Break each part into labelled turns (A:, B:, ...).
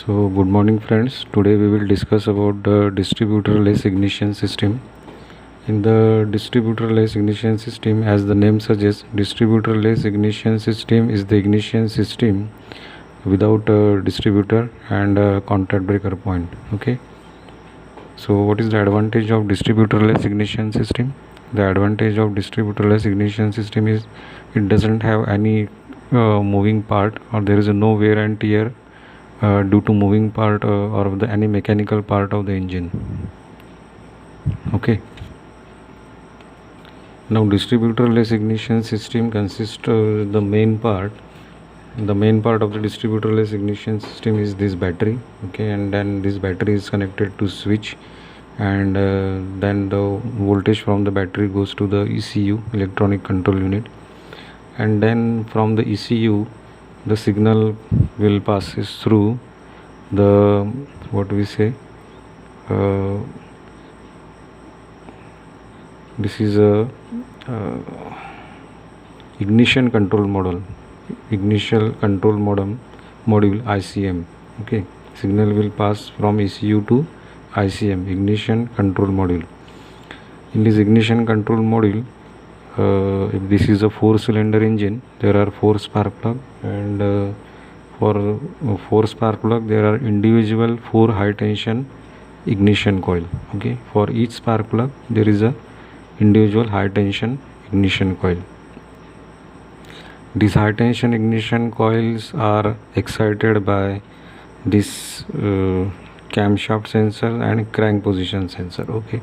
A: So good morning friends. Today we will discuss about the distributor-less ignition system. In the distributor-less ignition system, as the name suggests, distributor-less ignition system is the ignition system without a distributor and a contact breaker point. Okay. So what is the advantage of distributor-less ignition system? The advantage of distributor-less ignition system is it doesn't have any moving part, or there is no wear and tear due to moving part or any mechanical part of the engine. Okay. Now distributor-less ignition system consists the main part of the distributor-less ignition system is this battery. Okay, and then this battery is connected to switch, and then the voltage from the battery goes to the ECU, electronic control unit, and then from the ECU the signal will passes through the this is a ignition control module ICM. Okay, signal will pass from ECU to ICM, ignition control module. In this ignition control module, if this is a 4-cylinder engine, there are 4 spark plug, and for 4 spark plug there are individual 4 high tension ignition coil. Okay, for each spark plug there is a individual high tension ignition coil. These high tension ignition coils are excited by this camshaft sensor and crank position sensor. Okay,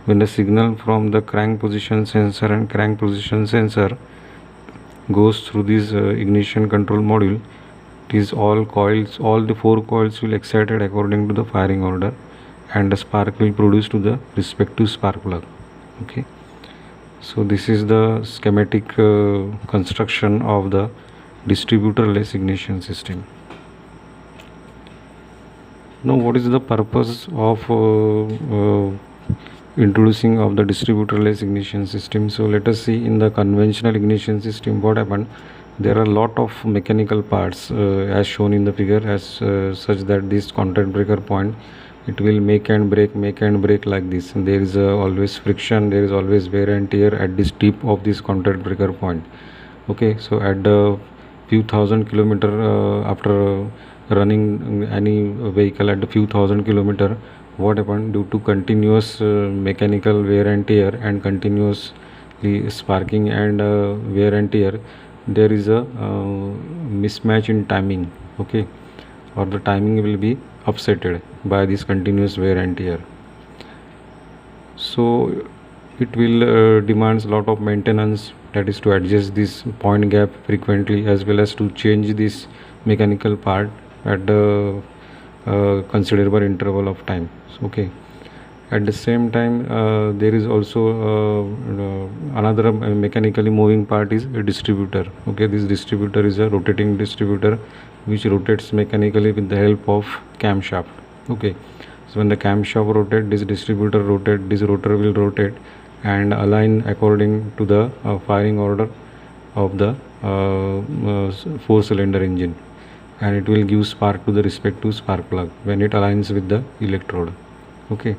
A: when the signal from the crank position sensor and crank position sensor goes through this ignition control module, all the 4 coils will excited according to the firing order, and the spark will produce to the respective spark plug. Okay, so this is the schematic construction of the distributor-less ignition system. Now what is the purpose of introducing of the distributor-less ignition system? So let us see, in the conventional ignition system what happened, there are a lot of mechanical parts as shown in the figure, as such that this contact breaker point, it will make and break like this, and there is always friction, there is always wear and tear at this tip of this contact breaker point. Okay, so at the few thousand kilometer after running any vehicle at a few thousand kilometer, what happened, due to continuous mechanical wear and tear and continuously sparking and wear and tear, there is a mismatch in timing. Okay, or the timing will be upsetted by this continuous wear and tear. So it will demands a lot of maintenance, that is to adjust this point gap frequently, as well as to change this mechanical part at the considerable interval of time. So, okay, at the same time there is also another mechanically moving part is a distributor. Okay, this distributor is a rotating distributor which rotates mechanically with the help of camshaft. Okay, so when the camshaft rotates, this distributor rotate, this rotor will rotate and align according to the firing order of the 4-cylinder engine, and it will give spark to the respective spark plug when it aligns with the electrode. Okay,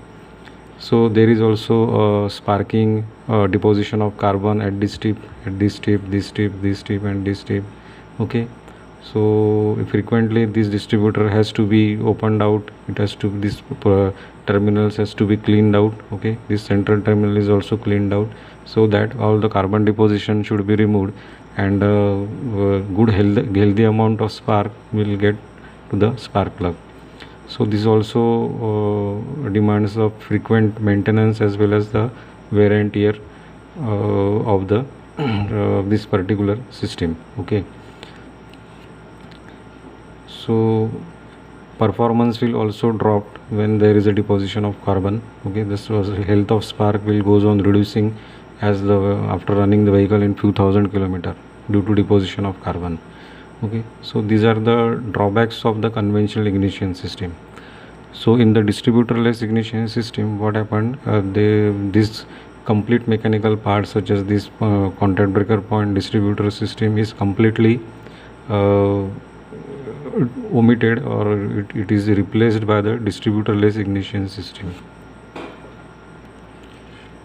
A: so there is also sparking, deposition of carbon at this tip, and this tip. Okay, so frequently this distributor has to be opened out, it has to, this terminals has to be cleaned out. Okay, this central terminal is also cleaned out, so that all the carbon deposition should be removed, and good healthy amount of spark will get to the spark plug. So this also demands of frequent maintenance as well as the wear and tear of the this particular system. Okay, so performance will also drop when there is a deposition of carbon. Okay, this was health of spark will goes on reducing as the after running the vehicle in few thousand kilometer due to deposition of carbon. Okay, so these are the drawbacks of the conventional ignition system. So in the distributor-less ignition system, what happened, this complete mechanical parts such as this contact breaker point, distributor system is completely omitted, or it is replaced by the distributorless ignition system.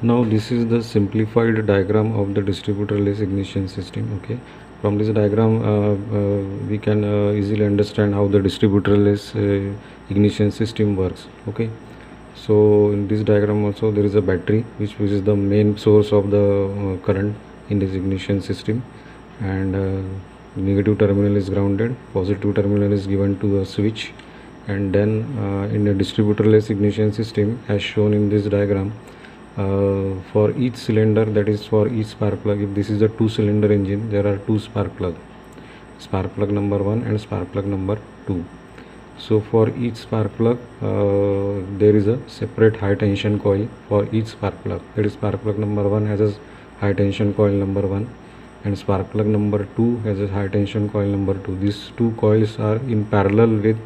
A: Now this is the simplified diagram of the distributorless ignition system. Okay, from this diagram we can easily understand how the distributorless ignition system works. Okay, so in this diagram also there is a battery which is the main source of the current in this ignition system, and negative terminal is grounded, positive terminal is given to a switch, and then in a distributorless ignition system as shown in this diagram, for each cylinder, that is for each spark plug, if this is a 2-cylinder engine, there are 2 spark plug number 1 and spark plug number 2. So for each spark plug there is a separate high tension coil for each spark plug. That is, spark plug number 1 has a high tension coil number 1, and spark plug number 2 has a high tension coil number 2. These 2 coils are in parallel with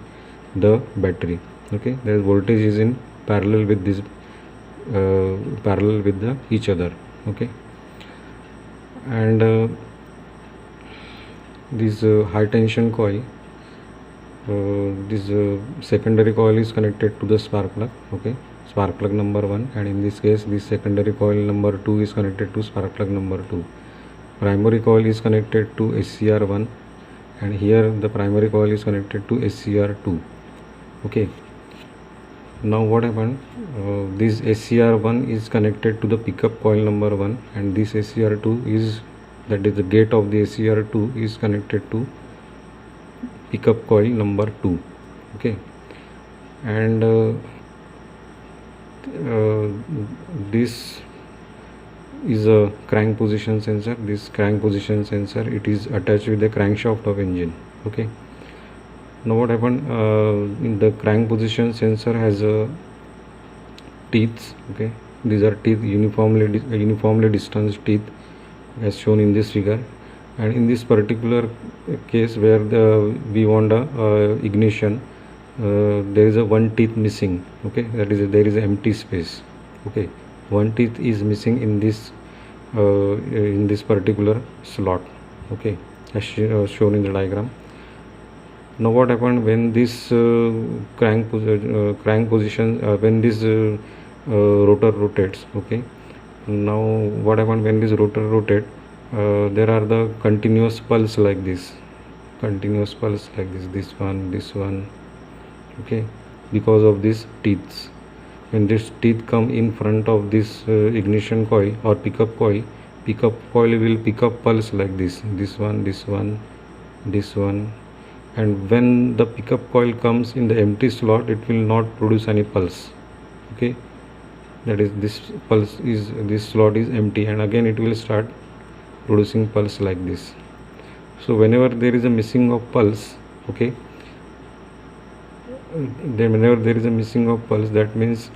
A: the battery. Okay, the voltage is in parallel with this each other. Okay, and this high tension coil, this secondary coil is connected to the spark plug. Okay, spark plug number 1, and in this case this secondary coil number 2 is connected to spark plug number 2. Primary coil is connected to SCR1, and here the primary coil is connected to SCR2. Okay, now what happened, this SCR1 is connected to the pickup coil number 1, and this SCR2 is, that is the gate of the SCR2 is connected to pickup coil number 2. Okay, and this is a crank position sensor. This crank position sensor, it is attached with the crankshaft of engine. Okay, now what happened, in the crank position sensor has teeth. Okay, these are teeth, uniformly distanced teeth as shown in this figure, and in this particular case where we want a ignition, there is a one teeth missing. Okay, that is, there is an empty space. Okay, one teeth is missing in this particular slot. Okay, as shown in the diagram. Now what happened when this crank position, when this rotor rotates. Okay, now what happened when this rotor rotates, there are the continuous pulse like this, this one. Okay, because of these teeth. When this teeth come in front of this ignition coil or pickup coil will pick up pulse like this one, and when the pickup coil comes in the empty slot, it will not produce any pulse. Okay, that is, this slot is empty, and again it will start producing pulse like this. So whenever there is a missing of pulse, okay, then whenever there is a missing of pulse, that means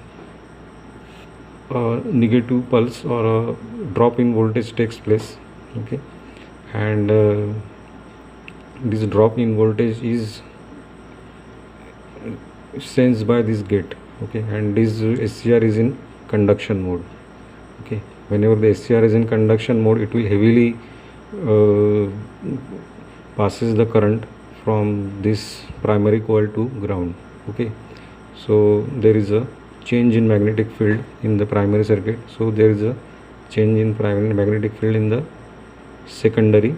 A: negative pulse or a drop in voltage takes place. Okay, and this drop in voltage is sensed by this gate. Okay, and this SCR is in conduction mode. Okay, whenever the SCR is in conduction mode, it will heavily passes the current from this primary coil to ground. Okay, so there is a change in magnetic field in the primary circuit, so there is a change in primary magnetic field in the secondary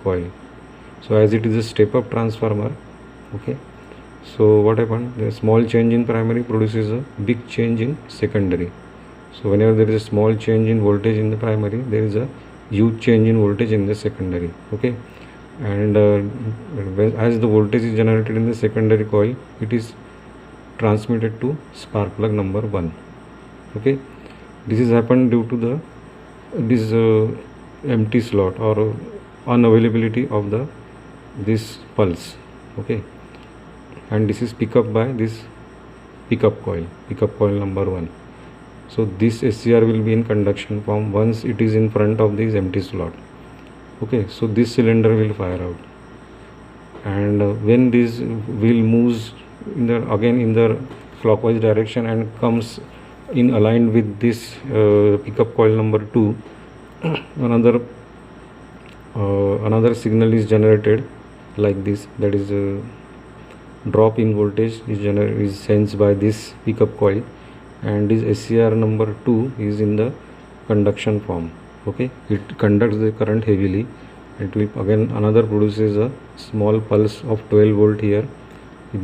A: coil. So as it is a step up transformer, okay, so what happened, the small change in primary produces a big change in secondary. So whenever there is a small change in voltage in the primary, there is a huge change in voltage in the secondary. Okay, and as the voltage is generated in the secondary coil, it is transmitted to spark plug number 1. Okay, this has happened due to this empty slot or unavailability of this pulse. Okay, and this is picked up by this pickup coil number 1. So this SCR will be in conduction form once it is in front of this empty slot. Okay, so this cylinder will fire out, and when this wheel moves in the clockwise direction and comes in aligned with this pickup coil number 2, another signal is generated like this, that is drop in voltage is sensed by this pickup coil, and this SCR number 2 is in the conduction form. Okay, it conducts the current heavily. It will again another produces a small pulse of 12 volt here.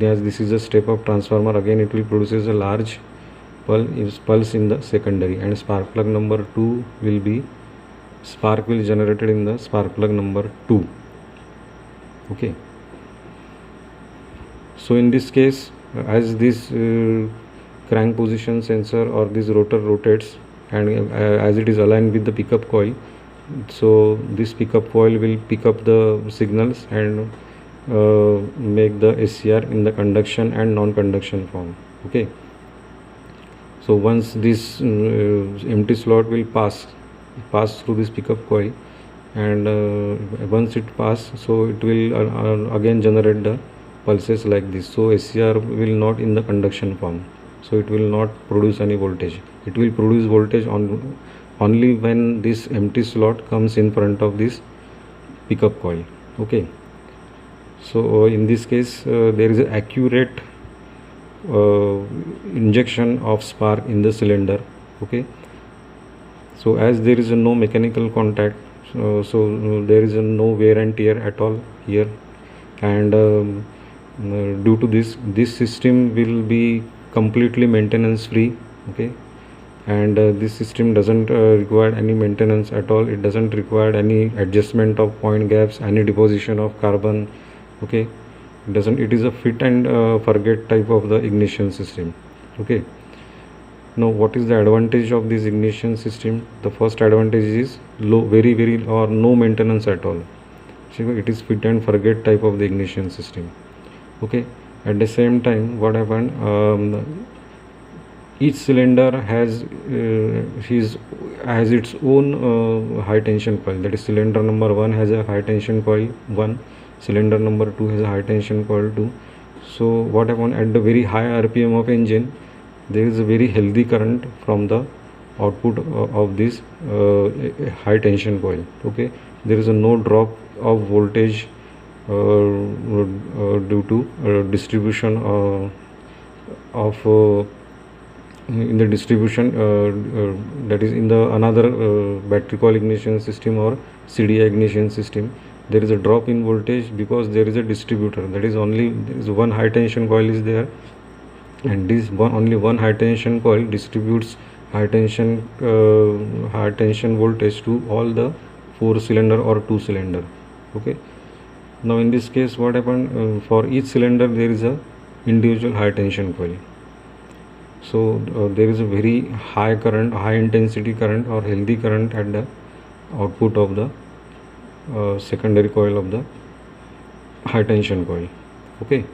A: As this is a step up transformer, again it will produces a large pulse in the secondary, and spark plug number 2 will be spark will generated in the spark plug number 2. Okay, so in this case, as this crank position sensor or this rotor rotates, and as it is aligned with the pickup coil, so this pickup coil will pick up the signals and make the SCR in the conduction and non-conduction form. Okay, so once this empty slot will pass through this pickup coil, and once it pass, so it will again generate the pulses like this. So SCR will not in the conduction form, so it will not produce any voltage. It will produce voltage only when this empty slot comes in front of this pickup coil. Okay, so in this case there is an accurate injection of spark in the cylinder. Okay, so as there is no mechanical contact, so there is no wear and tear at all here, and due to this system will be completely maintenance free. Okay, and this system doesn't require any maintenance at all. It doesn't require any adjustment of point gaps, any deposition of carbon. Okay, it is a fit and forget type of the ignition system. Okay, now what is the advantage of this ignition system? The first advantage is very or no maintenance at all. So it is fit and forget type of the ignition system. Okay, at the same time, what happened, each cylinder has its own high tension coil. That is, cylinder number 1 has a high tension coil 1, cylinder number 2 has a high tension coil 2. So what happened, at the very high RPM of engine, there is a very healthy current from the output of this high tension coil. Okay, there is no drop of voltage due to distribution of in the distribution that is in the another battery coil ignition system or CDI ignition system. There is a drop in voltage because there is a distributor. That is, there is one high tension coil is there, and only one high tension coil distributes high tension voltage to all the 4 cylinder or 2 cylinder. Okay, now in this case, what happened, for each cylinder there is a individual high tension coil. So there is a very high current, high intensity current or healthy current at the output of the secondary coil of the high tension coil. Okay,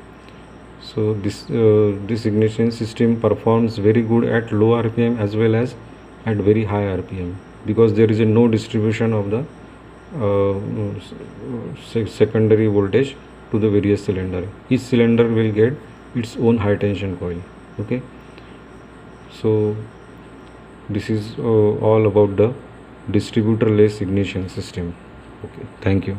A: so this ignition system performs very good at low RPM as well as at very high RPM, because there is no distribution of the secondary voltage to the various cylinder. Each cylinder will get its own high tension coil. Okay, so this is all about the distributor-less ignition system. Okay, thank you.